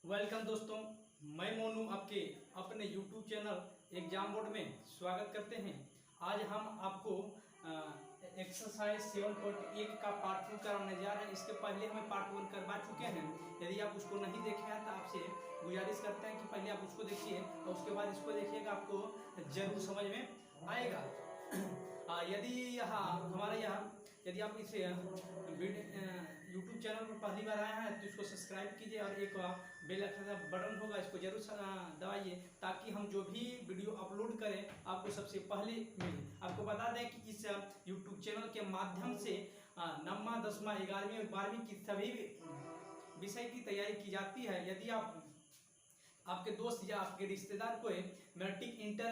Welcome दोस्तों, मैं मोनू आपके अपने YouTube चैनल एग्जाम बोर्ड में स्वागत करते हैं। आज हम आपको एक्सरसाइज 7.1 का पार्ट 2 कराने जा रहे हैं। इसके पहले हमें पार्ट 1 करवा चुके हैं। यदि आप उसको नहीं देखे हैं तो आपसे गुजारिश करते हैं कि पहले आप उसको देखिए और उसके बाद इसको देखिएगा, आपको जरूर समझ में आएगा। यदि यहाँ हमारे यहाँ यदि आप इसे यूट्यूब चैनल पर पहली बार आए हैं तो इसको सब्सक्राइब कीजिए और एक बेल आइकन का बटन होगा, इसको जरूर दबाइए ताकि हम जो भी वीडियो अपलोड करें आपको सबसे पहले मिले। आपको बता दें कि इस यूट्यूब चैनल के माध्यम से 9वीं 10वीं 11वीं और 12वीं की सभी विषय की तैयारी की जाती है। यदि आपके दोस्त या आपके रिश्तेदार को मैट्रिक इंटर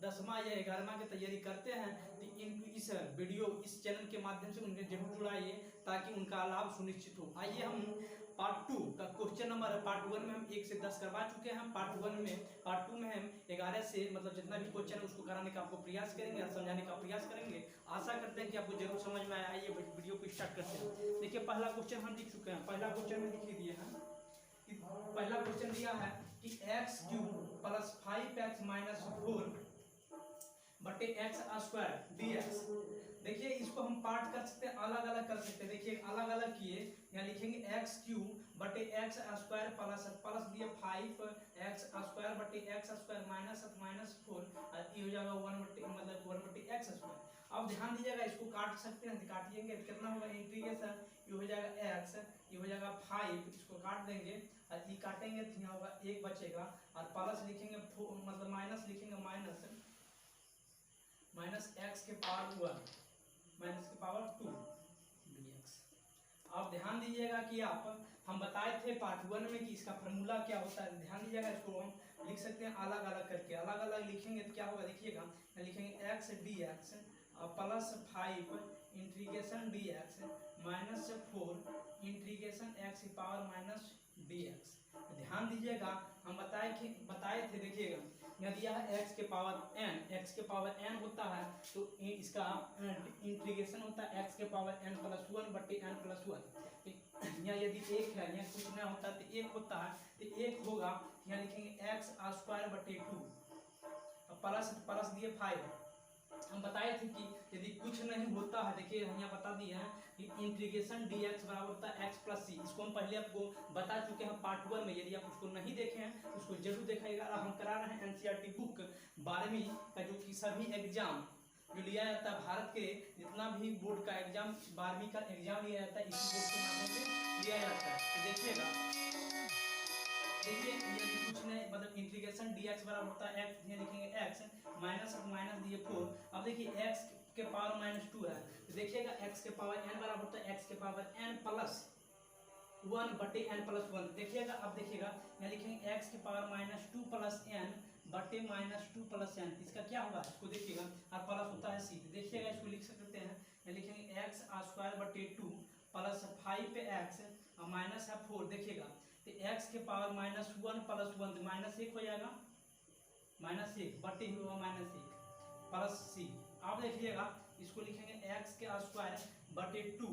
10वां या 11वां की तैयारी करते हैं तो इस चैनल के माध्यम से उन्हें जरूर जुड़ाइए ताकि उनका लाभ सुनिश्चित हो। आइए हम पार्ट 2 का क्वेश्चन नंबर है। पार्ट 1 में हम 1 से 10 करवा चुके हैं। पार्ट 2 में हम 11 से मतलब जितना भी क्वेश्चन है उसको कराने का आपको प्रयास करेंगे और समझाने का प्रयास करेंगे। आशा करते हैं कि आपको जरूर समझ में आए। आइए वीडियो को स्टार्ट करते हैं। देखिए, पहला क्वेश्चन हम लिख चुके हैं। पहला क्वेश्चन में लिख दिए हैं। पहला क्वेश्चन दिया है कि x cube plus 5x minus 4 बटे एक्स स्क्वायर dx। देखिए, इसको हम पार्ट कर सकते हैं, अलग अलग कर सकते हैं। देखिए, अलग अलग किए, यहाँ लिखेंगे एक्स क्यूब बटे एक्स स्क्वायर प्लस दिए 5x स्क्वायर बटे एक्स स्क्वायर माइनस 4 ये हो जाएगा 1 बटे एक्स स्क्वायर। अब ध्यान दीजिएगा, इसको काट सकते हैं, काटिएंगे कितना होगा इंटीग्रेशन, ये हो जाएगा x, ये हो जाएगा 5, इसको काट देंगे और ये काटेंगे तो यहाँ होगा 1 बचेगा और प्लस लिखेंगे मतलब माइनस लिखेंगे माइनस एक्स के पावर 1 माइनस के पावर 2 dx। अब ध्यान दीजिएगा कि हम बताए थे पार्ट 1 में कि इसका फॉर्मूला क्या होता है। ध्यान दीजिएगा, इसको हम लिख सकते हैं अलग अलग करके। अलग अलग लिखेंगे तो क्या होगा, देखिएगा, लिखेंगे x dx plus 5 integration dx minus 4 integration x की पावर माइनस dx। ध्यान दीजिएगा, हम बताए थे, देखिएगा, यदि यह x के पावर n होता है तो इसका इंटीग्रेशन होता है x के पावर n प्लस 1 बटे n प्लस 1। यहाँ यदि 1 है, यहाँ कुछ नहीं होता तो 1 होता है, तो 1 होगा, यहाँ लिखेंगे x स्क्वायर बटे 2 प्लस दिए 5। हम बताए थे कि यदि कुछ नहीं होता है, देखिए यहाँ बता दिए हैं कि इंटीग्रेशन dx बराबर होता है x प्लस सी। इसको हम पहले आपको बता चुके हैं पार्ट 1 में। यदि आप उसको नहीं देखे हैं तो उसको जरूर देखिएगा। हम करा रहे हैं एनसीईआरटी बुक 12वीं का, जो कि सभी एग्जाम जो लिया जाता है, भारत के जितना भी बोर्ड का एग्जाम 12वीं का एग्जाम लिया जाता है, इसी बोर्ड के माध्यम से लिया जाता है। तो देखिए, यदि कुछ नहीं मतलब इंटीग्रेशन dx बराबर होता है x, यहाँ लिखेंगे x माइनस दिए 4। अब देखिए x के पावर माइनस 2 है, तो देखिएगा x के पावर n बराबर होता है x के पावर n प्लस 1 बटे n प्लस 1। देखिएगा, अब देखिएगा, यहाँ लिखेंगे x के पावर माइनस 2 प्लस n बटे माइनस 2 प्लस n। इसका क्या होगा, इसको देखिएगा, और प्लस होता है c। देखिएगा, इसको लिख सकते हैं, यहाँ लिखेंगे x स्क्वायर बटे 2 प्लस 5x माइनस है 4। देखिएगा, तो x के पावर माइनस 1 प्लस 1 तो माइनस 1 हो जाएगा, माइनस 1 बटे हुआ माइनस 1 प्लस c। अब देखिएगा, इसको लिखेंगे x के स्क्वायर बटे 2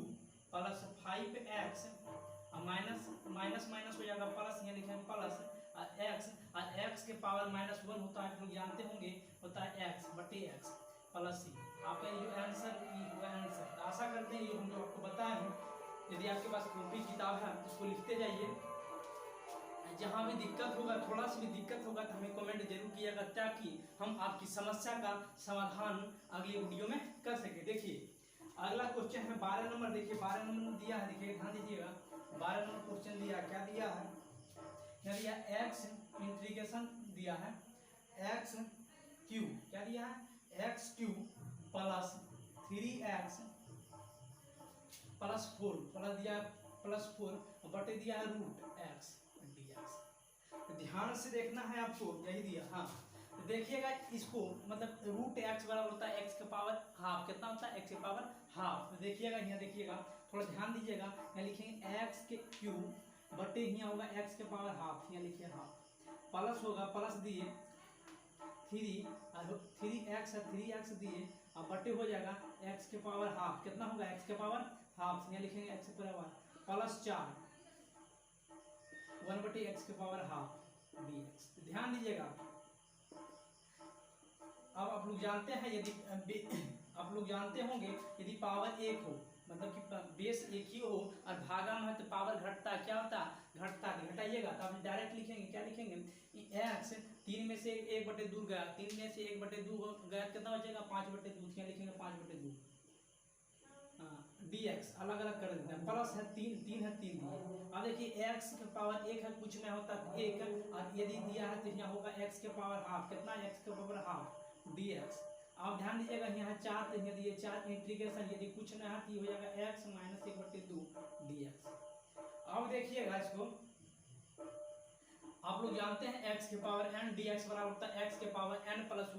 प्लस 5x माइनस हो जाएगा प्लस, यहाँ लिखेंगे प्लस x के पावर माइनस 1 होता है, लोग जानते होंगे, होता है x बटे x प्लस सी। आपका ये आंसर आशा करते हैं ये हम जो आपको बताए हैं। यदि आपके पास कॉपी किताब है तो इसको लिखते जाइए। जहाँ भी दिक्कत होगा, थोड़ा सा भी दिक्कत होगा तो हमें कमेंट जरूर किएगा ताकि हम आपकी समस्या का समाधान अगली वीडियो में कर सके। देखिए, अगला क्वेश्चन है 12 नंबर। देखिए, 12 नंबर दिया है, देखिए ध्यान दीजिएगा, 12 नंबर क्वेश्चन दिया, क्या दिया है, यहाँ दिया x इंटीग्रेशन दिया है x क्यूब, क्या दिया है, x cube plus 3x plus 4 plus दिया प्लस 4 बटे दिया है रूट x dx। ध्यान से देखना है आपको, यही दिया। हाँ, तो देखिएगा, इसको मतलब रूट x बराबर होता है x के पावर हाफ। कितना होता है, x के पावर हाफ। तो देखिएगा, यहाँ देखिएगा, थोड़ा ध्यान दीजिएगा, यहाँ लिखेंगे x के क्यूब बटे यहाँ होगा x के पावर हाफ, यहाँ लिखिए हाफ, प्लस होगा, प्लस दिए 3x दिए और बटे हो जाएगा x के पावर हाफ। कितना होगा, x के पावर हाफ, यहाँ लिखेंगे x के पावर प्लस 4 1/x के पावर हाफ dx। ध्यान दीजिएगा, अब आप लोग जानते हैं यदि आप लोग जानते होंगे यदि पावर एक हो मतलब कि बेस एक ही हो और भागा में है तो पावर घटता क्या होता घटता, घटाइएगा तो आप डायरेक्ट लिखेंगे, क्या लिखेंगे एक्स 3 में से 1/2 गया, 3 में से 1/2 गया कितना बचेगा 5/2, क्या लिखेंगे 5/2 dx अलग अलग कर देते हैं, प्लस है 3 है 3 दिया। अब देखिए x के पावर 1 है, कुछ में होता है 1 और यदि दिया है तो यहाँ होगा x के पावर हाफ, कितना x के पावर हाफ dx। आप ध्यान दीजिएगा यहाँ 4 तो यदि ये 4 इंटीग्रेशन यदि कुछ ना है तो हो जाएगा x माइनस 1/2 dx। अब देखिएगा इसको, आप लोग जानते हैं x के पावर n dx बराबर होता है x के पावर n प्लस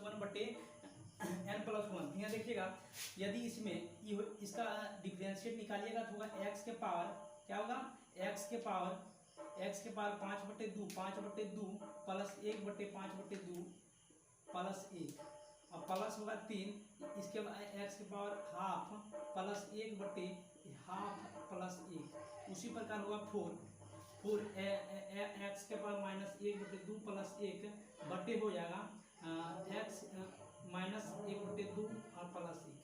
1 बटे n+1। यहाँ देखिएगा यदि इसमें इसका डिफरेंशिएट निकालिएगा तो होगा x के पावर क्या होगा x के पावर 5/2 प्लस 1/5/2 प्लस 1 और प्लस होगा 3, इसके बाद x के पावर हाफ प्लस 1/हाफ प्लस 1। उसी प्रकार होगा 4 x के पावर -1/2 प्लस 1 बटे हो जाएगा x -1/2 और प्लस 1।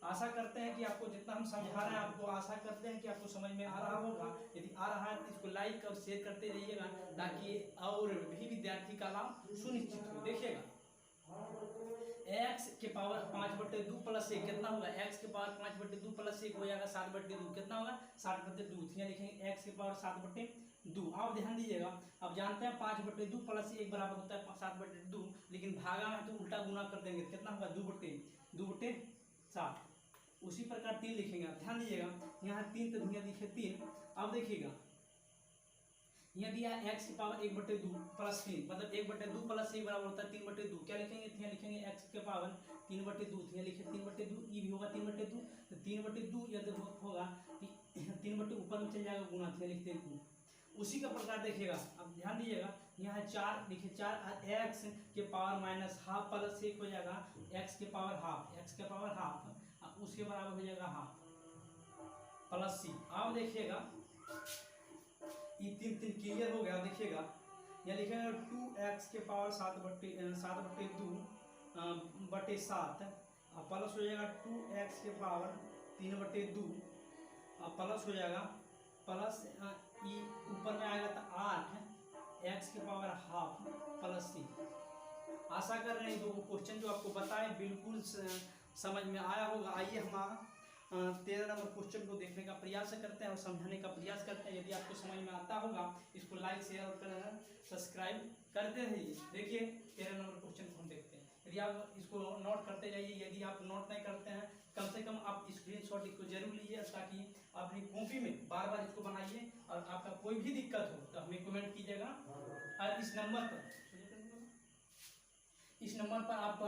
आशा करते हैं कि आपको जितना हम समझा रहे हैं आपको आशा करते हैं कि आपको समझ में आ रहा होगा। यदि आ रहा है तो इसको लाइक और शेयर करते रहिएगा ताकि और भी विद्यार्थी का लाभ सुनिश्चित हो। देखिएगा x के पावर 5/2 प्लस 1 कितना होगा x के पावर 5/2 प्लस 1 हो जाएगा 7/2, कितना होगा 7/2। यहाँ लिखेंगे x के पावर 7/2। आप ध्यान दीजिएगा, अब जानते हैं 5/2 प्लस 1 बराबर होता है 7/2, लेकिन भागा में तो उल्टा गुना कर देंगे, कितना होगा 2/7। उसी प्रकार 3 लिखेंगे, ध्यान दीजिएगा यहाँ 3 तो यहाँ लिखे 3। अब देखिएगा यहाँ दिया x की पावर 1/2 प्लस 3 मतलब 1/2 प्लस 1 बराबर होता है 3/2। क्या लिखेंगे यहाँ लिखेंगे x के पावर 3/2, यहाँ लिखे 3/2, ये भी होगा 3/2 तो 3/2 यदि होगा 3/2 ऊपर में चल जाएगा गुना, यहाँ लिखते हैं 2। उसी का प्रकार देखिएगा, अब ध्यान दीजिएगा यहाँ 4 लिखे 4 x के पावर -हाफ प्लस 1 हो जाएगा x के पावर हाफ उसके बराबर हो जाएगा हाफ प्लस c। अब देखिएगा ये 3 क्लियर हो गया। देखिएगा यहाँ लिखेंगे 2x के पावर 7/2 प्लस हो जाएगा 2x के पावर 3/2 प्लस हो जाएगा प्लस ऊपर में आएगा तो 8x के पावर हाफ प्लस c। आशा कर रहे हैं दो क्वेश्चन जो आपको बताएं बिल्कुल समझ में आया होगा। आइए हम 13 नंबर क्वेश्चन को देखने का प्रयास करते हैं और समझाने का प्रयास करते हैं। यदि आपको समझ में आता होगा इसको लाइक शेयर और सब्सक्राइब करते रहिए। देखिए 13 नंबर क्वेश्चन को हम देखते हैं। यदि आप इसको नोट करते जाइए, यदि आप नोट नहीं करते हैं कम से कम आप स्क्रीनशॉट इसको जरूर लीजिए ताकि अपनी कॉपी में बार बार इसको बनाइए और आपका कोई भी दिक्कत हो तो हमें कमेंट कीजिएगा। और इस नंबर पर आप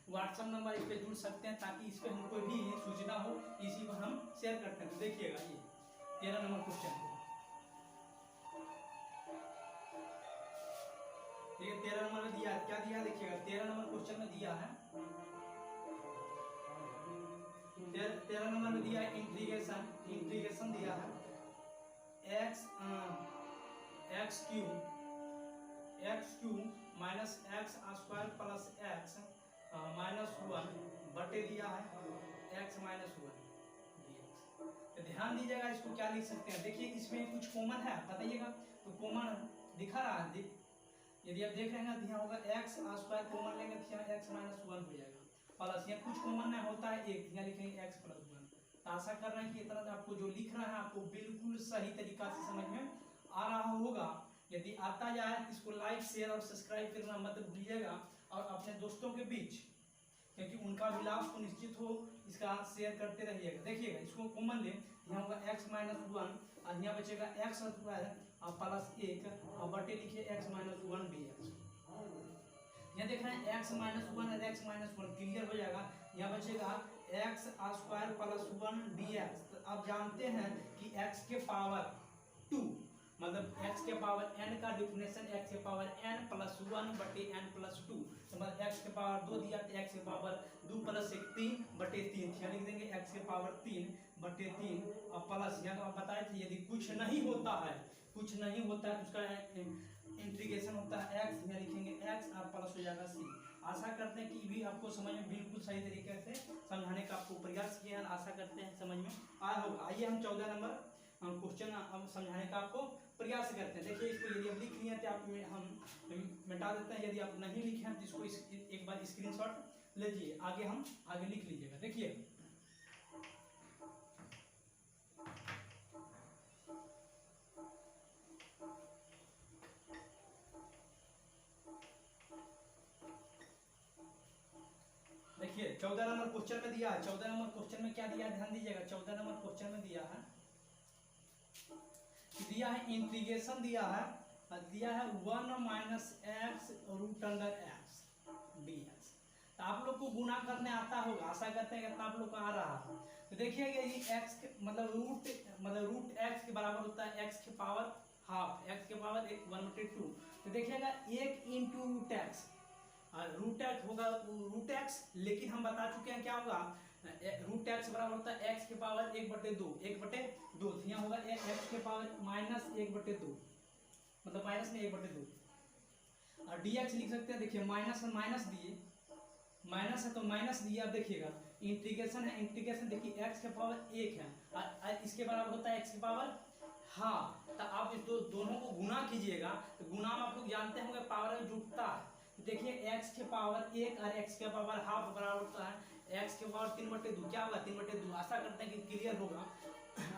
व्हाट्सएप नंबर इस पे जुड़ सकते हैं ताकि इस पे हमको भी सूचना हो, इसी पर हम शेयर करते हैं। तो देखिएगा ये 13 नंबर क्वेश्चन, देखिए 13 नंबर में दिया क्या दिया, देखिएगा 13 नंबर क्वेश्चन में दिया है 13 नंबर में दिया इंटीग्रेशन दिया है x³ minus x² plus x -1 बटे दिया है x -1 dx। तो ध्यान दीजिएगा इसको क्या लिख सकते हैं। देखिए इसमें कुछ कॉमन है बताइएगा, तो कॉमन दिखा रहा है यदि आप देख रहे हैं तो यहाँ होगा x² कॉमन लेंगे तो यहाँ x -1 हो जाएगा प्लस यहाँ कुछ कॉमन नहीं होता है 1, यहाँ लिखेंगे x + 1। तो आशा कर रहे हैं कि इतना आपको जो लिख रहा है आपको बिल्कुल सही तरीका से समझ में आ रहा होगा। यदि आता जाए तो इसको लाइक शेयर और सब्सक्राइब करना मत भूलिएगा और अपने दोस्तों के बीच क्योंकि उनका भी लाभ सुनिश्चित हो इसका शेयर करते रहिएगा। देखिएगा इसको कॉमन ले, यहाँ होगा x -1 और यहाँ बचेगा x² और प्लस 1 और बटे लिखिए x -1 dx। यहाँ देख रहे हैं x -1 और x -1 क्लियर हो जाएगा, यहाँ बचेगा x² प्लस 1 dx। तो अब जानते हैं कि x के पावर 2 मतलब x के पावर n का डिफिनेशन x के पावर n + 1 बटे n + 2 मतलब x के पावर 2 दिया तो x के पावर 2 + 1 3 बटे 3 यहाँ लिख देंगे x के पावर 3 बटे 3 और प्लस, यहाँ तो आप बताए थे यदि कुछ नहीं होता है तो उसका इंटीग्रेशन होता है x, यहाँ लिखेंगे x और प्लस हो जाएगा c। आशा करते हैं कि भी आपको समझ में बिल्कुल सही तरीके से समझाने का आपको प्रयास किया है, आशा करते हैं समझ में आया होगा। आइए हम 14 नंबर क्वेश्चन अब समझाने का आपको प्रयास करते हैं। देखिए इसको यदि आप लिख लिए तो आप हम मिटा देते हैं, यदि आप नहीं लिखे हैं तो इसको एक बार स्क्रीनशॉट लीजिए, आगे लिख लीजिएगा। देखिए देखिए 14 नंबर क्वेश्चन में दिया है। 14 नंबर क्वेश्चन में क्या दिया है, ध्यान दीजिएगा। 14 नंबर क्वेश्चन में दिया है इंटीग्रेशन दिया है 1 minus x root under x dx। तो आप लोग को गुणा करने आता होगा, आशा करते हैं कि आप लोग को आ रहा है। तो देखिएगा ये x मतलब रूट x के बराबर होता है x के पावर हाफ, x के पावर 1/2। तो देखिएगा 1 into root x, root x होगा रूट एक्स, लेकिन हम बता चुके हैं क्या होगा, रूट एक्स बराबर होता है x के पावर 1/2 यहाँ होगा x के पावर माइनस 1/2, मतलब माइनस में 1/2 और dx लिख सकते हैं। देखिए माइनस में माइनस दिए, माइनस है तो माइनस दिए। अब देखिएगा इंटीग्रेशन है, इंटीग्रेशन देखिए x के पावर 1 है और इसके बराबर होता है x के पावर हाफ। तो आप इस दोनों को गुना कीजिएगा, तो गुना में आप लोग जानते होंगे पावर में जुटता है। देखिए x के पावर 1 और x के पावर हाफ बराबर होता है x के पावर 3/2। क्या होगा 3/2। आशा करते हैं कि क्लियर होगा,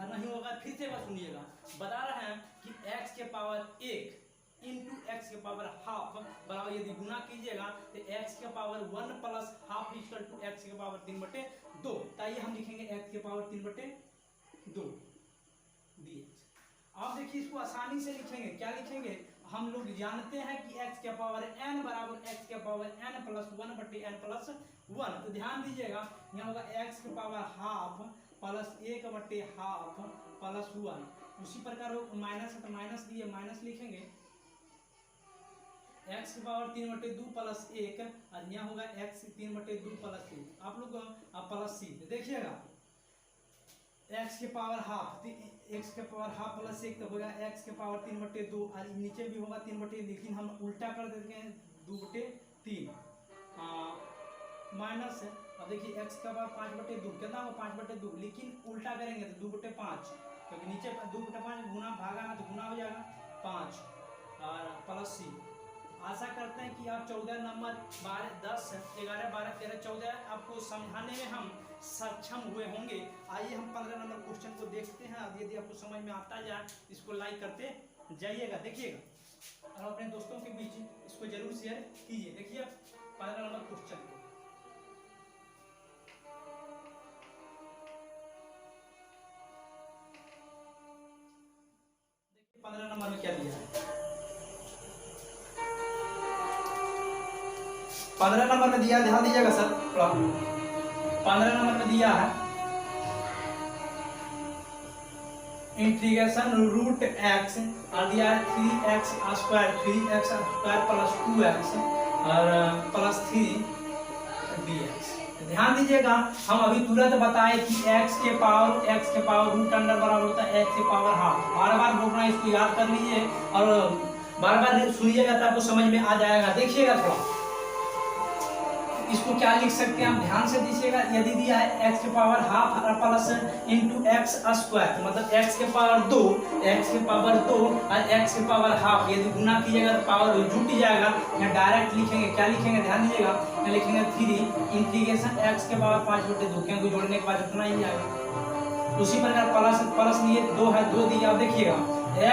नहीं होगा फिर से बात सुनिएगा। बता रहे हैं कि x के पावर 1 इंटू एक्स के पावर हाफ बराबर यदि गुना कीजिएगा तो x के power 1 plus half equal to x के पावर 3/2। ताइए हम लिखेंगे x के पावर 3/2 dx। अब देखिए इसको आसानी से लिखेंगे, क्या लिखेंगे, हम लोग जानते हैं कि x के पावर n बराबर x के power n plus 1/n plus 1। तो ध्यान दीजिएगा यहाँ होगा x के पावर हाफ प्लस 1/हाफ प्लस 1। उसी प्रकार माइनस है तो माइनस दिए, माइनस लिखेंगे x के पावर 3/2 प्लस 1 और यहाँ होगा x 3/2 प्लस 1। आप लोग प्लस c देखिएगा x के पावर हाफ, x के पावर हाफ प्लस 1 तो होगा x के पावर 3/2 और नीचे भी होगा 3/2, लेकिन हम उल्टा कर देते हैं 2/3 माइनस। अब देखिए x का पावर 5/2 कितना होगा 5/2, लेकिन उल्टा करेंगे तो 2/5, क्योंकि नीचे 2/5 गुना भागा है तो गुना हो जाएगा 5 और प्लस c। आशा करते हैं कि आप 14 नंबर 12, 10, 11, 12, 13, 14 आपको समझाने में हम सक्षम हुए होंगे। आइए हम 15 नंबर क्वेश्चन को देखते हैं। अब यदि आपको समझ में आता जाए इसको लाइक करते जाइएगा, देखिएगा और अपने दोस्तों के बीच इसको जरूर शेयर कीजिए। देखिए 15 नंबर क्वेश्चन 15 नंबर में क्या दिया है। 15 नंबर में दिया, ध्यान दीजिएगा सर, 15 नंबर में दिया है इंटीग्रेशन रूट एक्स और दिया है 3x स्क्वायर प्लस 2x और प्लस 3 dx। ध्यान दीजिएगा हम अभी तुरंत बताए कि x के पावर रूट अंडर बराबर होता है x के पावर हाफ। बार बार बोलना, इसको याद कर लीजिए और बार बार सुनिएगा तो आपको समझ में आ जाएगा। देखिएगा थोड़ा इसको क्या लिख सकते हैं, आप ध्यान से दीजिएगा। यदि दिया है x के power half plus into x square, मतलब x के पावर 2 और x के पावर हाफ, यदि गुना कीजिएगा तो पावर जुट जाएगा। यहाँ डायरेक्ट लिखेंगे, क्या लिखेंगे ध्यान दीजिएगा, यहाँ लिखेंगे 3 इंटीग्रेशन x के पावर 5/2, क्योंकि जोड़ने के बाद इतना ही आएगा। उसी प्रकार प्लस लिए 2 है, 2 दिया। अब देखिएगा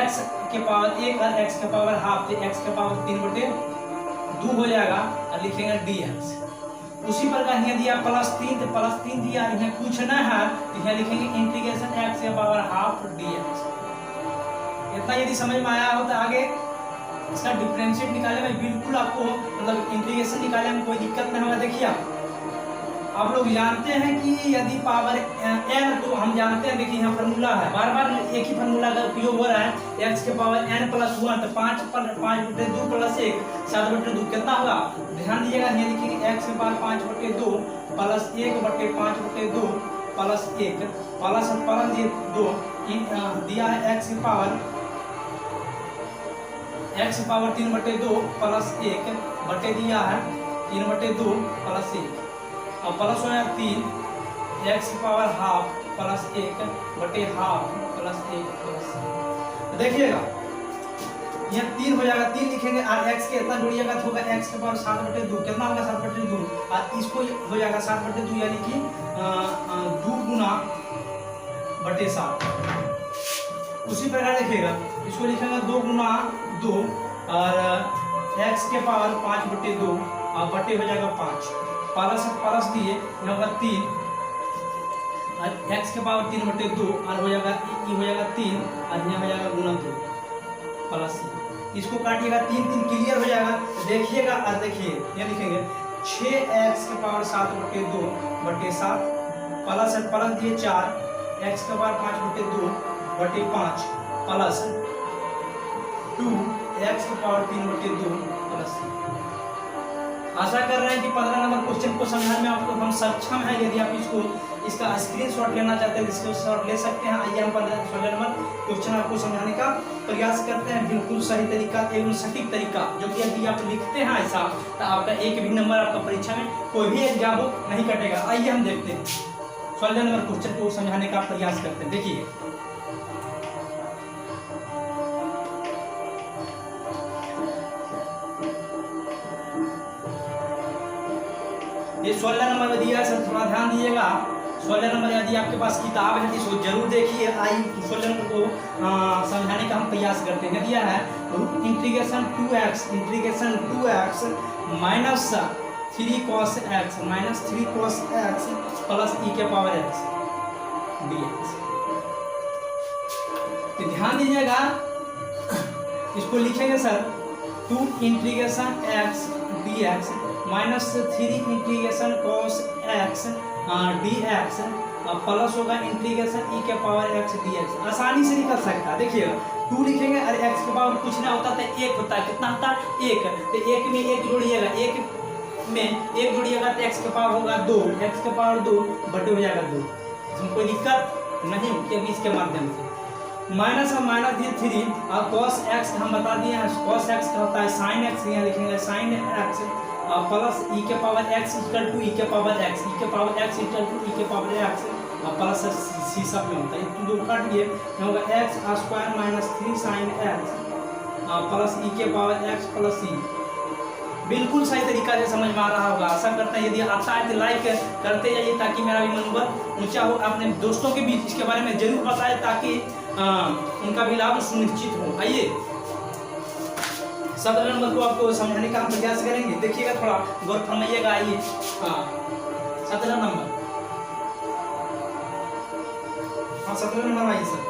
x के पावर 1 और x के पावर हाफ, तो x के पावर 3/2 हो जाएगा और लिखेंगे dx। उसी प्रकार यहाँ दिया प्लस 3, तो प्लस 3 दिया, यहाँ कुछ ना है तो यहाँ लिखेंगे इंटीग्रेशन x के पावर हाफ dx। इतना यदि समझ में आया हो तो आगे इसका डिफरेंशिएट निकालने में बिल्कुल आपको मतलब इंटीग्रेशन निकालने में कोई दिक्कत नहीं होगा। देखिए आप लोग जानते हैं कि यदि पावर n, तो हम जानते हैं, देखिए यहाँ फार्मूला है, बार बार एक ही फार्मूला का उपयोग हो रहा है। x के पावर n प्लस 1 तो 5/2 प्लस 1 7/2 कितना होगा, ध्यान दीजिएगा यहाँ लिखेंगे x के पावर 5/2 प्लस 1/5/2 प्लस 1 प्लस दिए 2 दिया है x की पावर 3/2 प्लस 1 बटे दिया है 3/2 प्लस 1 और प्लस हो गया 3 x की पावर हाफ प्लस 1 बटे हाफ प्लस 1 प्लस। देखिएगा यह 3 हो जाएगा, 3 लिखेंगे और x के इतना जोड़िएगा तो होगा x के पावर 7/2 कितना होगा 7/2 और इसको हो जाएगा 7/2 यानी कि 2 गुना बटे 7। उसी प्रकार देखिएगा इसको लिखेंगे 2 गुना 2 और x के पावर 5/2 और बटे हो जाएगा 5 प्लस दिए यहाँ पर 3 और x के पावर 3/2 और हो जाएगा 3 और यहाँ हो जाएगा गुना 2 प्लस इसको काटिएगा 3 क्लियर हो जाएगा। देखिएगा और देखिए ये लिखेंगे 6x के पावर 7/2 बटे 7 प्लस दिए 4 x के पावर 5/2 बटे 5 प्लस 2x के पावर 3/2 प्लस। आशा कर रहे हैं कि 15 नंबर क्वेश्चन को समझाने में आपको हम सक्षम है। यदि आप इसका स्क्रीनशॉट लेना चाहते हैं स्क्रीनशॉट ले सकते हैं। आइए हम 16 नंबर क्वेश्चन आपको समझाने का प्रयास करते हैं। बिल्कुल सही तरीका एवं सटीक तरीका जो कि यदि आप लिखते हैं ऐसा तो आपका एक भी नंबर आपका परीक्षा में कोई भी एग्जाम हो नहीं कटेगा। आइए हम देखते हैं 16 नंबर क्वेश्चन को समझाने का प्रयास करते हैं। देखिए ये 16 नंबर में दिया है सर, थोड़ा ध्यान दीजिएगा। 16 नंबर यदि आपके पास किताब है तो इसको जरूर देखिए। आई 16 नंबर को समझाने का हम प्रयास करते हैं। दिया है integration 2x minus 3 cos x plus e के पावर x dx। तो ध्यान दीजिएगा इसको लिखेंगे sir 2 integration x dx minus 3 integration cos x dx plus होगा इंटीग्रेशन e के पावर x dx। आसानी से निकल सकता है। देखिएगा 2 लिखेंगे और x के पावर कुछ ना होता तो 1 होता है। कितना होता है 1 तो 1 में 1 जोड़िएगा, 1 में 1 जोड़िएगा तो x के पावर होगा 2 x के पावर 2 बटे हो जाएगा 2। इसमें कोई दिक्कत नहीं क्योंकि इसके माध्यम से माइनस दिए 3 और cos x हम बता दिए हैं cos x का होता है sin x। यहाँ लिखेंगे sin x प्लस e के power x equal to e के power x equal to e के पावर x प्लस c सब में होता है। तो दो काट दिए होगा x square minus 3 sin x plus e के पावर x प्लस c। बिल्कुल सही तरीका से समझ में आ रहा होगा। आशा करता है यदि आता है तो लाइक करते जाइए ताकि मेरा भी मनोबल ऊंचा हो। अपने दोस्तों के बीच इसके बारे में जरूर बताएं ताकि उनका भी लाभ सुनिश्चित हो। आइए 17 नंबर को आपको समझाने का हम प्रयास करेंगे। देखिएगा थोड़ा गौर फरमाइएगा। आइए 17 नंबर 17 नंबर आइए सर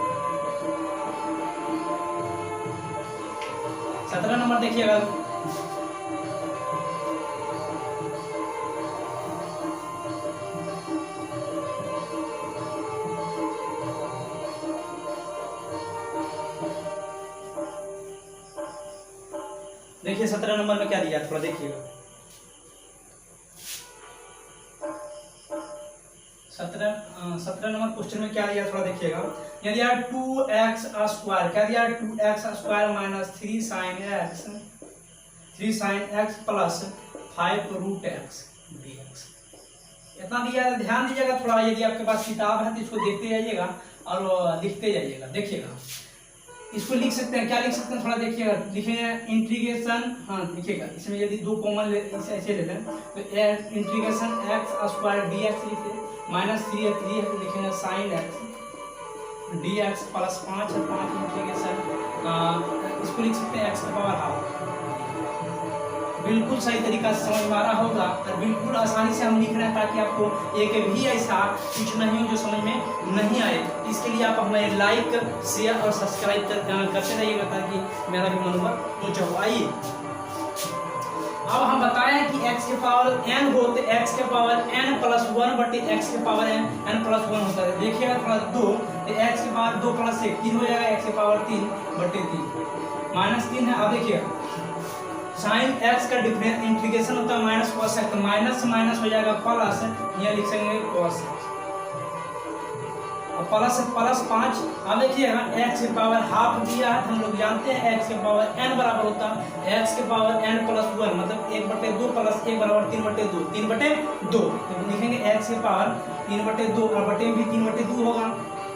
17 नंबर देखिएगा देखिए 17 नंबर में क्या दिया थोड़ा देखिएगा। 17 नंबर क्वेश्चन में क्या दिया थोड़ा देखिएगा। यदि यार 2x स्क्वायर क्या दिया 2x square minus 3 sin x plus 5 root x dx इतना दिया है। ध्यान दीजिएगा थोड़ा। यदि आपके पास किताब है तो इसको देखते जाइएगा और लिखते जाइएगा। देखिएगा इसको लिख सकते हैं, क्या लिख सकते हैं थोड़ा देखिएगा। लिखेंगे इंटीग्रेशन लिखिएगा इसमें यदि 2 कॉमन ऐसे लेते हैं तो इंटीग्रेशन x स्क्वायर dx लिखिए माइनस 3 है तो लिखेंगे sin x dx plus 5 integration इसको लिख सकते हैं x का पावर हाफ। बिल्कुल सही तरीका से समझ में आ रहा होगा और बिल्कुल आसानी से हम लिख रहे हैं ताकि आपको एक भी ऐसा कुछ नहीं हो जो समझ में नहीं आए। इसके लिए आप हमें लाइक शेयर और सब्सक्राइब करते रहिएगा ताकि मेरा भी मनोबल ऊंचा हो। आइए अब हम बताएं कि x के पावर n हो तो x के पावर n प्लस 1 बटे x के पावर n प्लस 1 होता है। देखिएगा थोड़ा 2 तो x के पावर 2 प्लस 1 3 हो जाएगा। x के पावर 3 बटे 3 माइनस 3 है। अब देखिएगा साइन x का डिफरेंस इंटीग्रेशन होता है माइनस cos x तो माइनस से माइनस हो जाएगा प्लस यहाँ लिख सकेंगे cos x प्लस प्लस 5। अब देखिएगा एक्स की पावर हाफ दिया है, हम लोग जानते हैं एक्स की पावर n बराबर होता है एक्स की पावर n प्लस 1, मतलब 1/2 प्लस 1 बराबर 3/2, 3/2 तो लिखेंगे एक्स की पावर 3/2 और बटे में भी 3/2 होगा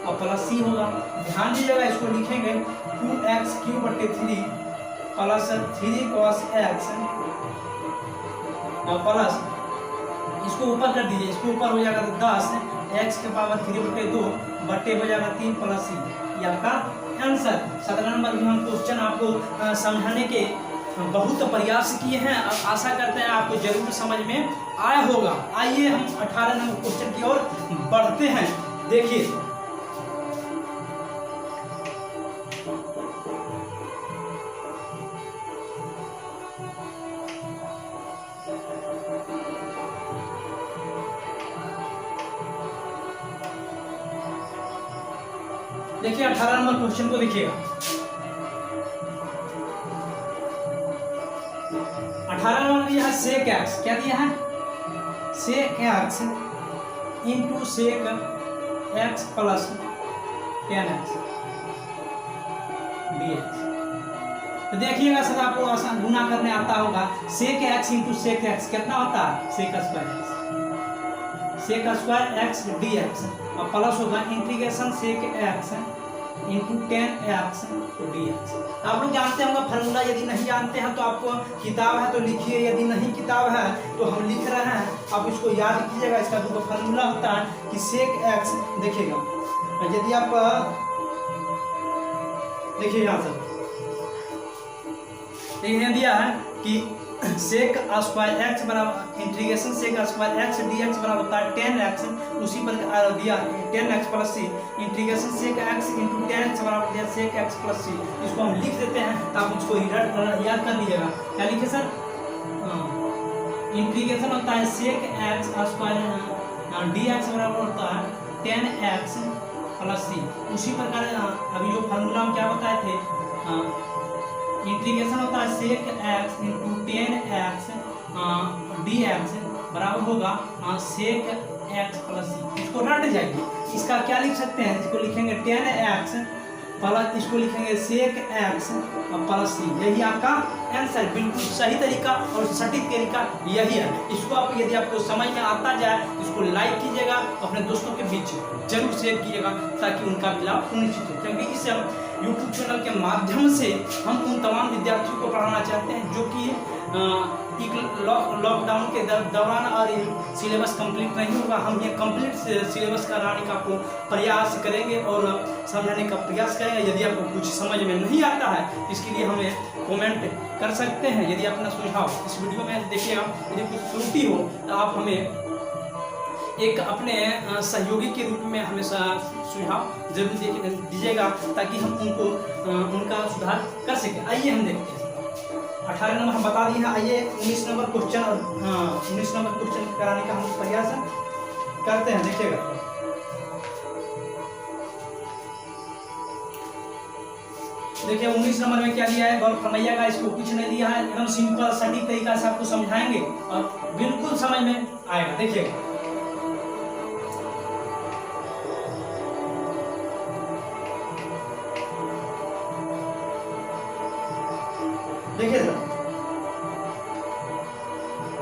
और प्लस c होगा। ध्यान दीजिएगा, इसको लिखेंगे 2x³ 3 प्लस 3 cos x और प्लस इसको ऊपर कर दीजिए, इसको ऊपर हो जाएगा तो 10 एक्स के पावर 3/2 बटे हो जाएगा 3 प्लस c, ये आपका आंसर। 17 नंबर में हम क्वेश्चन आपको समझाने के बहुत प्रयास किए हैं और आशा करते हैं आपको जरूर समझ में आया होगा। आइए हम 18 नंबर क्वेश्चन की ओर बढ़ते हैं। देखिए देखिए 18 नंबर क्वेश्चन को देखिएगा। 18 नंबर दिया है सेक एक्स, क्या दिया है sec x into sec x plus 10x dx। तो देखिएगा सर आपको आसान गुना करने आता होगा। Sec x into sec x कितना होता है सेक स्क्वायर एक्स dx और प्लस होगा integration sec x into 10x dx। आप लोग जानते होंगे फार्मूला, यदि नहीं जानते हैं तो आपको किताब है तो लिखिए, यदि नहीं किताब है तो हम लिख रहे हैं, आप इसको याद कीजिएगा। इसका जो फार्मूला होता है कि सेक एक्स, देखिएगा यदि आप देखिए यहाँ से देखिए दिया है कि सेक स्क्वायर एक्स बराबर integration sec square x dx बराबर होता है 10x, उसी पर दिया 10x plus c integration sec x into 10x बराबर दिया सेक x प्लस c। इसको हम लिख देते हैं तो आप इसको याद कर लीजिएगा। क्या लिखे सर, इंटीग्रेशन होता है सेक x स्क्वायर dx बराबर होता है 10x प्लस c। उसी प्रकार अभी जो फार्मूला हम क्या बताए थे, इंटीग्रेशन होता है सेक x इंटू 10x dx बराबर होगा सेक x प्लस c। इसको रट जाएगी, इसका क्या लिख सकते हैं, इसको लिखेंगे 10x प्लस, इसको लिखेंगे सेक x प्लस c। यही आपका आंसर, बिल्कुल सही तरीका और सटीक तरीका यही है। इसको आप यदि आपको समझ में आता जाए इसको लाइक कीजिएगा, अपने दोस्तों के बीच जरूर शेयर कीजिएगा ताकि उनका भी लाभ सुनिश्चित हो, क्योंकि इस यूट्यूब चैनल के माध्यम से हम उन तमाम विद्यार्थियों को पढ़ाना चाहते हैं जो कि लॉकडाउन के दौरान और सिलेबस कंप्लीट नहीं होगा। हम ये कंप्लीट सिलेबस कराने का आपको प्रयास करेंगे और समझाने का प्रयास करेंगे। यदि आपको कुछ समझ में नहीं आता है इसके लिए हमें कमेंट कर सकते हैं। यदि अपना सुझाव इस वीडियो में देखिएगा, यदि कुछ त्रुटि हो तो आप हमें एक अपने सहयोगी के रूप में हमेशा सुझाव जरूर दीजिएगा ताकि हम उनका सुधार कर सकें। आइए हम देखते हैं 18 नंबर हम बता दिए हैं। आइए 19 नंबर क्वेश्चन और 19 नंबर क्वेश्चन कराने का हम प्रयास करते हैं। देखिएगा देखिए 19 नंबर में क्या दिया है, गौर फरमाइएगा। इसको कुछ नहीं दिया है, एकदम सिंपल सटीक तरीका से आपको समझाएंगे और बिल्कुल समझ में आएगा। देखिएगा देखिए सर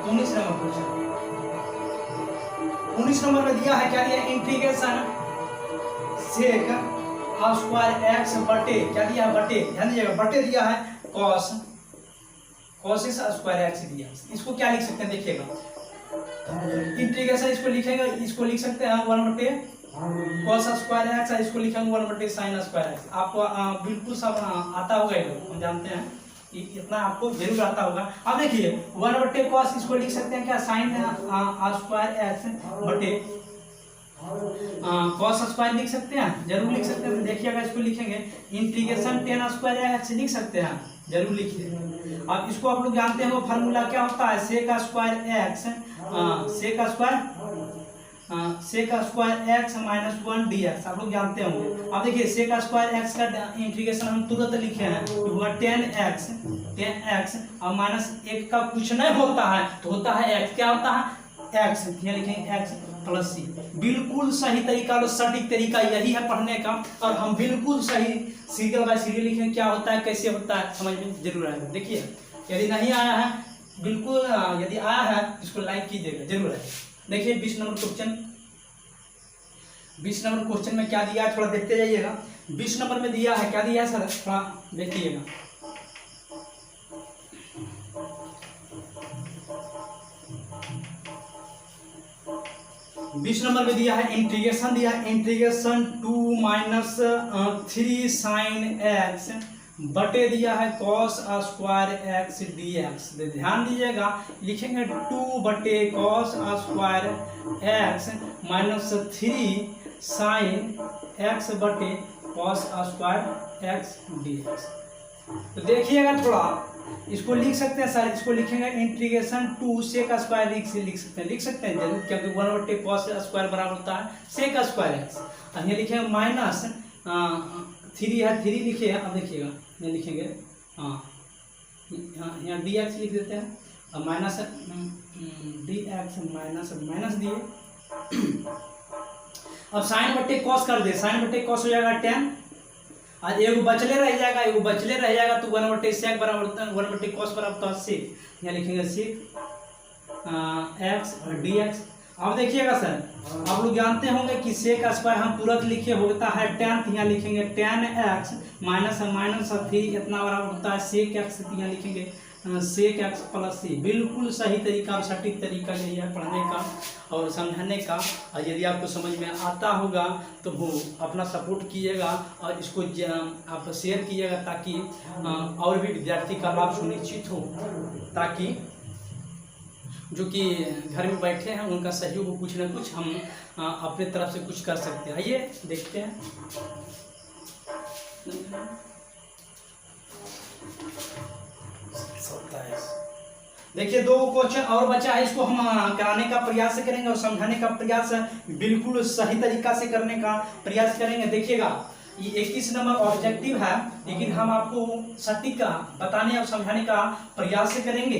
19 नंबर क्वेश्चन, 19 नंबर में दिया है, क्या दिया, इंटीग्रेशन सेक स्क्वायर एक्स बटे, क्या दिया है बटे, ध्यान दीजिएगा बटे दिया है कॉस स्क्वायर एक्स दिया। इसको क्या लिख सकते हैं, देखिएगा इंटीग्रेशन इसको लिखेंगे, इसको लिख सकते हैं 1 बटे कॉस स्क्वायर एक्स, इसको लिखेंगे 1 बटे साइन स्क्वायर एक्स। आपको बिल्कुल सब आता होगा, हम जानते हैं इतना आपको जरूर आता होगा। अब देखिए 1 बटे कॉस, इसको लिख सकते हैं क्या साइन स्क्वायर एक्स बटे कॉस स्क्वायर लिख सकते हैं, जरूर लिख सकते हैं। देखिएगा इसको लिखेंगे इंटीग्रेशन 10 स्क्वायर एक्स लिख सकते हैं, जरूर लिखिए। अब इसको आप लोग जानते हैं वो फार्मूला क्या होता है, sec square x sec square x minus 1 dx, आप लोग जानते होंगे। अब देखिए सेक स्क्वायर एक्स का इंटीग्रेशन हम तुरंत लिखे हैं, हुआ 10x और माइनस 1 का कुछ नहीं होता है तो होता है x। क्या होता है एक्स, यहाँ लिखेंगे एक्स प्लस सी। बिल्कुल सही तरीका और सटीक तरीका यही है पढ़ने का, और हम बिल्कुल सही सीरियल बाय सीरियल लिखेंगे क्या होता है कैसे होता है समझ में जरूर आएगा। देखिए यदि नहीं आया है बिल्कुल, यदि आया है इसको लाइक कीजिएगा जरूर है। देखिए 20 नंबर क्वेश्चन, 20 नंबर क्वेश्चन में क्या दिया है थोड़ा देखते जाइएगा। 20 नंबर में दिया है क्या दिया है सर, थोड़ा देखिएगा। 20 नंबर में दिया है इंटीग्रेशन, दिया है इंटीग्रेशन 2 माइनस 3 साइन एक्स बटे दिया है cos square X D X. ध्यान दीजिएगा लिखेंगे 2 बटे cos square x minus 3 sine X बटे cos square X D X. तो देखिएगा थोड़ा इसको लिख सकते हैं सर, इसको लिखेंगे इंटीग्रेशन 2 सेक स्क्वायर लिख सकते हैं जरूर, क्योंकि 1 बटे कॉस स्क्वायर बराबर होता है सेक स्क्वायर एक्स। और ये लिखेंगे माइनस 3 है, 3 लिखे। अब देखिएगा ये लिखेंगे यहाँ डी एक्स लिख देते हैं, और माइनस डी एक्स माइनस दिए। अब साइन बट्टे कॉस कर दे, साइन बट्टे कॉस हो जाएगा 10, और एगो बचले रह जाएगा, एगो बचले रह जाएगा तो 1 बट्टे सेक बराबर होता है 1 बट्टे कॉस बराबर होता है सेक। यहाँ लिखेंगे सेक एक्स और डी एक्स। अब देखिएगा सर आप लोग जानते होंगे कि सेक स्क्वायर हम तुरंत लिखे होता है 10, यहाँ लिखेंगे 10x माइनस 3 इतना बराबर होता है सेक एक्स। यहाँ लिखेंगे सेक एक्स प्लस सी। बिल्कुल सही तरीका, सटीक तरीका यही है पढ़ने का और समझाने का। और यदि आपको समझ में आता होगा तो वो अपना सपोर्ट कीजिएगा और इसको आप शेयर कीजिएगा, ताकि और भी विद्यार्थी का लाभ सुनिश्चित हो, ताकि जो कि घर में बैठे हैं उनका सहयोग कुछ न कुछ हम अपने तरफ से कुछ कर सकते हैं। आइए देखते हैं। देखिए 2 क्वेश्चन और बचा है, इसको हम कराने का प्रयास करेंगे और समझाने का प्रयास बिल्कुल सही तरीका से करने का प्रयास करेंगे। देखिएगा ये 21 नंबर ऑब्जेक्टिव है, लेकिन हम आपको सटीक बताने और समझाने का प्रयास करेंगे।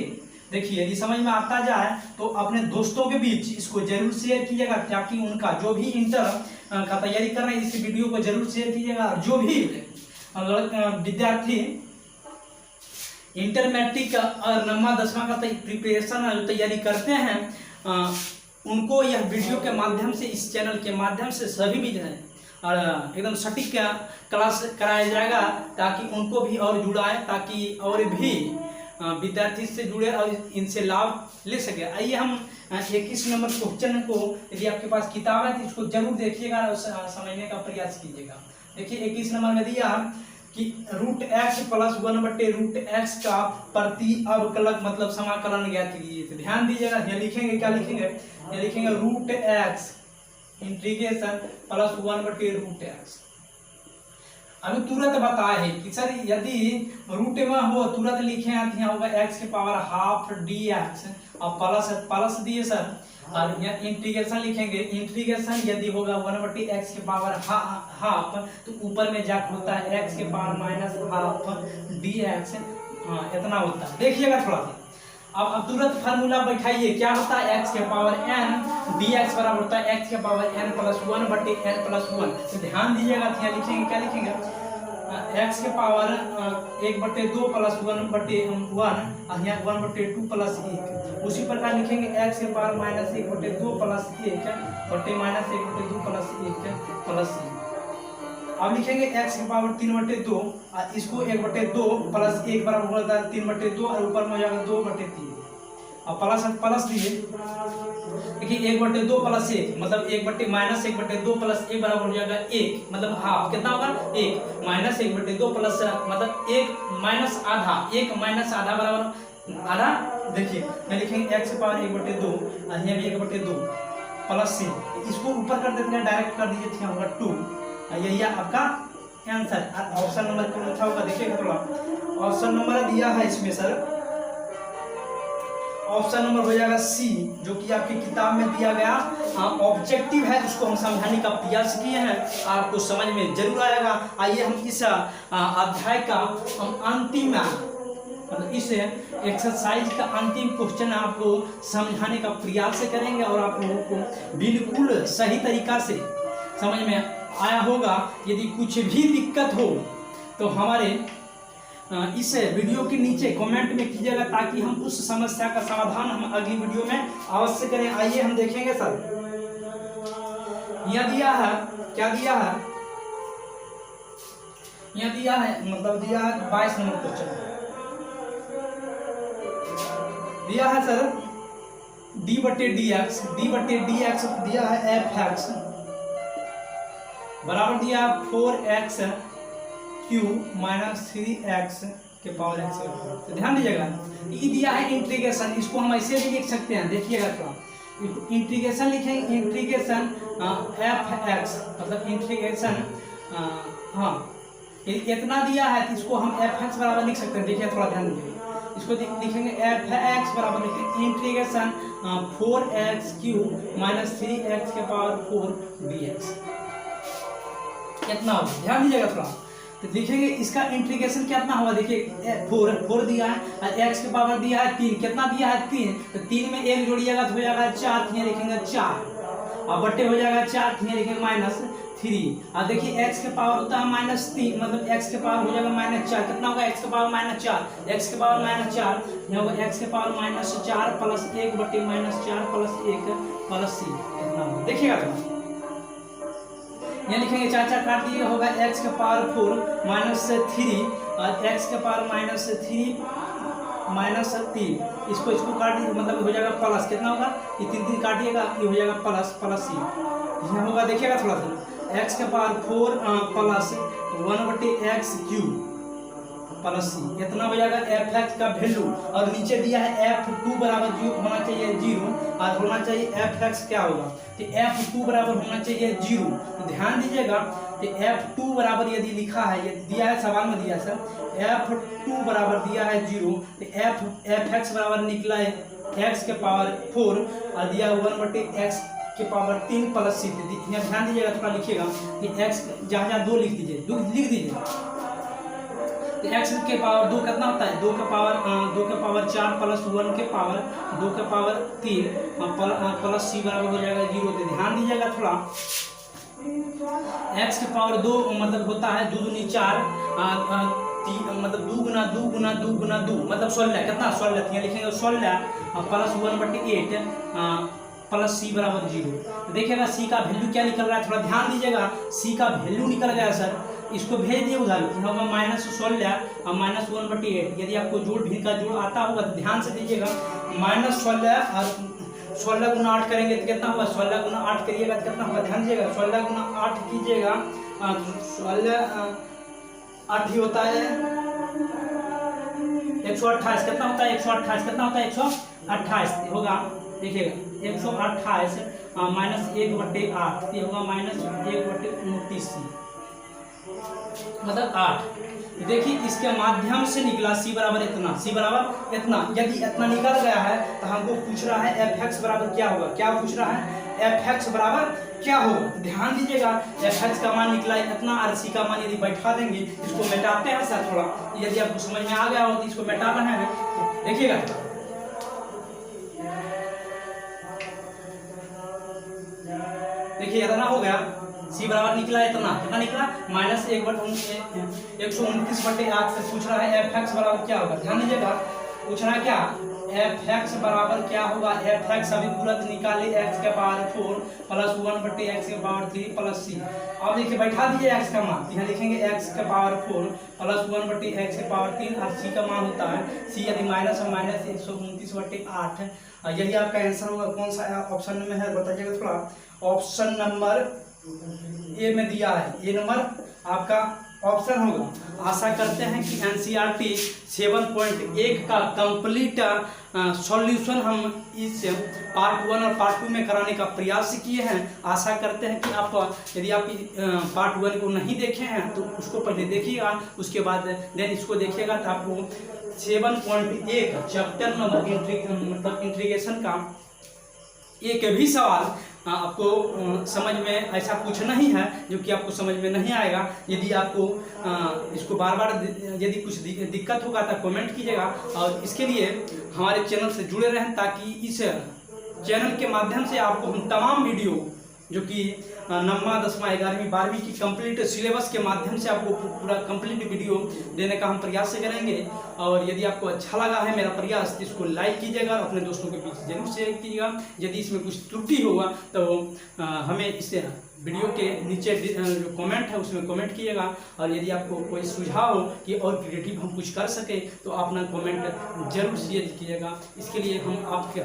देखिए यदि समझ में आता जाए तो अपने दोस्तों के बीच इसको जरूर शेयर कीजिएगा, ताकि उनका जो भी इंटर का तैयारी कर रहे हैं इस वीडियो को जरूर शेयर कीजिएगा। और जो भी विद्यार्थी इंटर मैट्रिक और 9वां 10वां का प्रिपरेशन तैयारी करते हैं उनको यह वीडियो के माध्यम से, इस चैनल के माध्यम से सभी भी और एकदम सटीक क्लास कराया जाएगा, ताकि उनको भी और जुड़ाए, ताकि और भी विद्यार्थी से जुड़े और इनसे लाभ ले सके। आइए हम 21 नंबर क्वेश्चन को, यदि आपके पास किताब है तो इसको जरूर देखिएगा और समझने का प्रयास कीजिएगा। देखिए 21 नंबर में दिया कि रूट एक्स प्लस 1 बटे रूट एक्स का प्रति अवकलक मतलब समाकलन ज्ञात कीजिए। तो ध्यान दीजिएगा ये लिखेंगे क्या लिखेंगे, ये लिखेंगे रूट एक्स इंटीग्रेशन प्लस 1 बटे रूट एक्स। अभी तुरंत बताए है कि सर यदि रूट में हो तुरंत लिखे हैं तो यहाँ होगा एक्स के पावर हाफ डी एक्स और प्लस दिए सर, और यहाँ इंटीग्रेशन लिखेंगे। इंटीग्रेशन यदि होगा 1 बटे एक्स के पावर हाफ तो ऊपर में जाकर होता है एक्स के power minus half D x, इतना होता है। देखिएगा थोड़ा सा अब तुरंत फार्मूला बैठाइए, क्या होता है एक्स के पावर n डी एक्स बराबर होता है एक्स के पावर n प्लस 1 बटे n प्लस 1। तो ध्यान दीजिएगा यहाँ लिखेंगे क्या लिखेंगे एक्स के पावर 1 बटे 2 प्लस 1 बटे 1 और यहाँ 1 बटे 2 प्लस 1। उसी प्रकार लिखेंगे एक्स के पावर माइनस 1 बटे 2 प्लस 1 बटे माइनस 1 बटे 2 प्लस 1 प्लस 1। अब लिखेंगे x के पावर 3 बटे 2 और इसको 1 बटे 2 प्लस 1 बराबर होता है 3 बटे 2 और ऊपर में हो जाएगा 2 बटे 3 और प्लस दिए। देखिए 1 बटे 2 प्लस 1 मतलब 1 बटे माइनस 1 बटे 2 प्लस 1 बराबर हो जाएगा 1 मतलब हाफ। कितना होगा 1 माइनस 1 बटे 2 प्लस मतलब 1 माइनस आधा, 1 माइनस आधा बराबर आधा। देखिए मैं लिखेंगे x के पावर 1 बटे 2 और यहाँ भी 1 बटे 2 प्लस c, इसको ऊपर कर देते हैं डायरेक्ट कर दीजिए, यहाँ होगा 2। यही आपका आंसर। ऑप्शन नंबर कौन सा होगा देखिएगा थोड़ा, ऑप्शन नंबर दिया है इसमें सर, ऑप्शन नंबर हो जाएगा सी, जो कि आपकी किताब में दिया गया ऑब्जेक्टिव है। उसको हम समझाने का प्रयास किए हैं, आपको समझ में जरूर आएगा। आइए हम इस अध्याय का हम अंतिम मतलब इस एक्सरसाइज का अंतिम क्वेश्चन आपको समझाने का प्रयास करेंगे और आप लोगों को बिल्कुल सही तरीका से समझ में आया होगा। यदि कुछ भी दिक्कत हो तो हमारे इस वीडियो के नीचे कमेंट में कीजिएगा, ताकि हम उस समस्या का समाधान हम अगली वीडियो में अवश्य करें। आइए हम देखेंगे सर, यह दिया है, क्या दिया है, यह दिया है, मतलब दिया है 22 नंबर क्वेश्चन दिया है सर, डी बटे डी एक्स दिया है एफ एक्स बराबर दिया 4x क्यूब माइनस 3x के पावर x। तो ध्यान दीजिएगा, ये दिया है इंटीग्रेशन, इसको हम ऐसे भी लिख सकते हैं, देखिएगा थोड़ा इंटीग्रेशन लिखेंगे, इंटीग्रेशन एफ एक्स मतलब इंटीग्रेशन हाँ इतना दिया है, तो इसको हम एफ एक्स बराबर लिख सकते हैं। देखिए थोड़ा ध्यान दीजिएगा, इसको लिखेंगे एफ एक्स बराबर लिखेंगे integration 4x cube minus 3x के पावर 4 dx। कितना होगा ध्यान दीजिएगा थोड़ा, तो लिखेंगे इसका इंटीग्रेशन कितना होगा। देखिए 4 दिया है और x के पावर दिया है 3, कितना दिया है 3, तो 3 में 1 जोड़िएगा तो हो जाएगा 4, यहाँ लिखेंगे 4 और बट्टे हो जाएगा 4, यहाँ लिखेंगे -3 और देखिए x के पावर होता है -3, मतलब x के पावर हो जाएगा -4, कितना होगा x के पावर -4, x के पावर -4 यहाँ होगा x के पावर -4 प्लस 1 बट्टे -4 प्लस 1 प्लस c, कितना होगा देखिएगा तो यहाँ लिखेंगे 4 काट दिएगा, होगा x के पावर 4 -3 और x के पावर -3 इसको काट दीजिए, मतलब हो जाएगा प्लस, कितना होगा ये 3 काटिएगा, ये हो जाएगा प्लस c। यहाँ होगा देखिएगा थोड़ा सा x के power 4 plus 1/x cube plus c, इतना हो जाएगा एफ एक्स का वैल्यू। और नीचे दिया है f2 बराबर होना चाहिए 0 और होना चाहिए एफ एक्स क्या होगा, तो f2 बराबर होना चाहिए 0। तो ध्यान दीजिएगा कि f2 बराबर यदि लिखा है, ये दिया है सवाल में दिया सर, f2 बराबर दिया है 0, तो एफ एक्स बराबर निकला है x के पावर 4 और दिया 1/x के पावर 3 प्लस c। यहाँ ध्यान दीजिएगा थोड़ा लिखिएगा कि x जहाँ 2 लिख दीजिए तो x के पावर 2 कितना होता है, 2 के पावर 4 प्लस 1 के पावर 2 के पावर 3 प्लस c बराबर हो जाएगा 0। तो ध्यान दीजिएगा थोड़ा, x के पावर 2 मतलब होता है 2 दूनी 4 मतलब 2 गुना 2 गुना 2 गुना 2 मतलब 16, कितना 16, यहाँ लिखेंगे 16 प्लस 1/8 प्लस c बराबर 0। देखिएगा c का वैल्यू क्या निकल रहा है, थोड़ा ध्यान दीजिएगा, c का वैल्यू निकल गया सर, इसको भेज दिए उधर, होगा -16 और -1/8। यदि आपको जोड़ भी का जोड़ आता होगा तो ध्यान से दीजिएगा, -16 और 16 गुना 8 करेंगे तो कितना होगा, 16 गुना 8 करिएगा तो कितना होगा, ध्यान दीजिएगा 16 गुना 8 कीजिएगा, 16 8 ही होता है 128, कितना होता है 128, कितना होता है 128 होगा, देखिएगा 128 -1/8 ये होगा -1/29 मतलब 8। देखिए इसके माध्यम से निकला c बराबर इतना, यदि इतना निकल गया है तो हमको पूछ रहा है एफ एक्स बराबर क्या होगा, क्या पूछ रहा है एफ एक्स बराबर क्या होगा। ध्यान दीजिएगा एफ एक्स का मान निकला इतना और c का मान यदि बैठा देंगे, इसको मिटाते हैं सर थोड़ा, यदि आपको समझ में आ गया हो तो इसको मिटा रहे हैं, देखिएगा देखिए इतना हो गया, c बराबर निकला इतना, कितना निकला -1/129/8 से पूछ रहा है एफ एक्स बराबर क्या होगा। ध्यान दीजिएगा पूछ रहा है क्या एफ एक्स बराबर क्या होगा, एफ एक्स अभी तुरंत निकाले x के पावर 4 प्लस 1/x के पावर 3 प्लस c। अब देखिए बैठा दीजिए x का मान, यहाँ लिखेंगे x के पावर 4 प्लस 1/x के पावर 3 और c का मान होता है c यदि माइनस है -129/8। यदि आपका आंसर होगा कौन सा ऑप्शन में है बताइएगा थोड़ा, ऑप्शन नंबर ए में दिया है, ये नंबर आपका ऑप्शन होगा। आशा करते हैं कि एनसीईआरटी 7.1 का कंप्लीट सॉल्यूशन हम इस पार्ट 1 और पार्ट 2 में कराने का प्रयास किए हैं। आशा करते हैं कि आप यदि आप पार्ट 1 को नहीं देखे हैं तो उसको पहले देखिएगा, उसके बाद देन इसको देखिएगा तो आपको 7.1 चैप्टर नंबर मतलब इंटीग्रेशन का एक भी सवाल आपको समझ में ऐसा कुछ नहीं है जो कि आपको समझ में नहीं आएगा। यदि आपको इसको बार बार यदि कुछ दिक्कत होगा तो कमेंट कीजिएगा। और इसके लिए हमारे चैनल से जुड़े रहें, ताकि इस चैनल के माध्यम से आपको हम तमाम वीडियो जो कि 9वीं 10वीं 11वीं 12वीं की कंप्लीट सिलेबस के माध्यम से आपको पूरा कंप्लीट वीडियो देने का हम प्रयास करेंगे। और यदि आपको अच्छा लगा है मेरा प्रयास तो इसको लाइक कीजिएगा और अपने दोस्तों के बीच जरूर शेयर कीजिएगा। यदि इसमें कुछ त्रुटि होगा तो हमें इस वीडियो के नीचे जो कमेंट है उसमें कमेंट कीजिएगा। और यदि आपको कोई सुझाव हो कि और क्रिएटिव हम कुछ कर सके तो अपना कमेंट जरूर शेयर कीजिएगा। इसके लिए हम आपके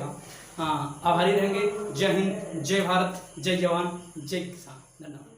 आभारी रहेंगे। जय हिंद, जय भारत, जय जवान, जय किसान। धन्यवाद।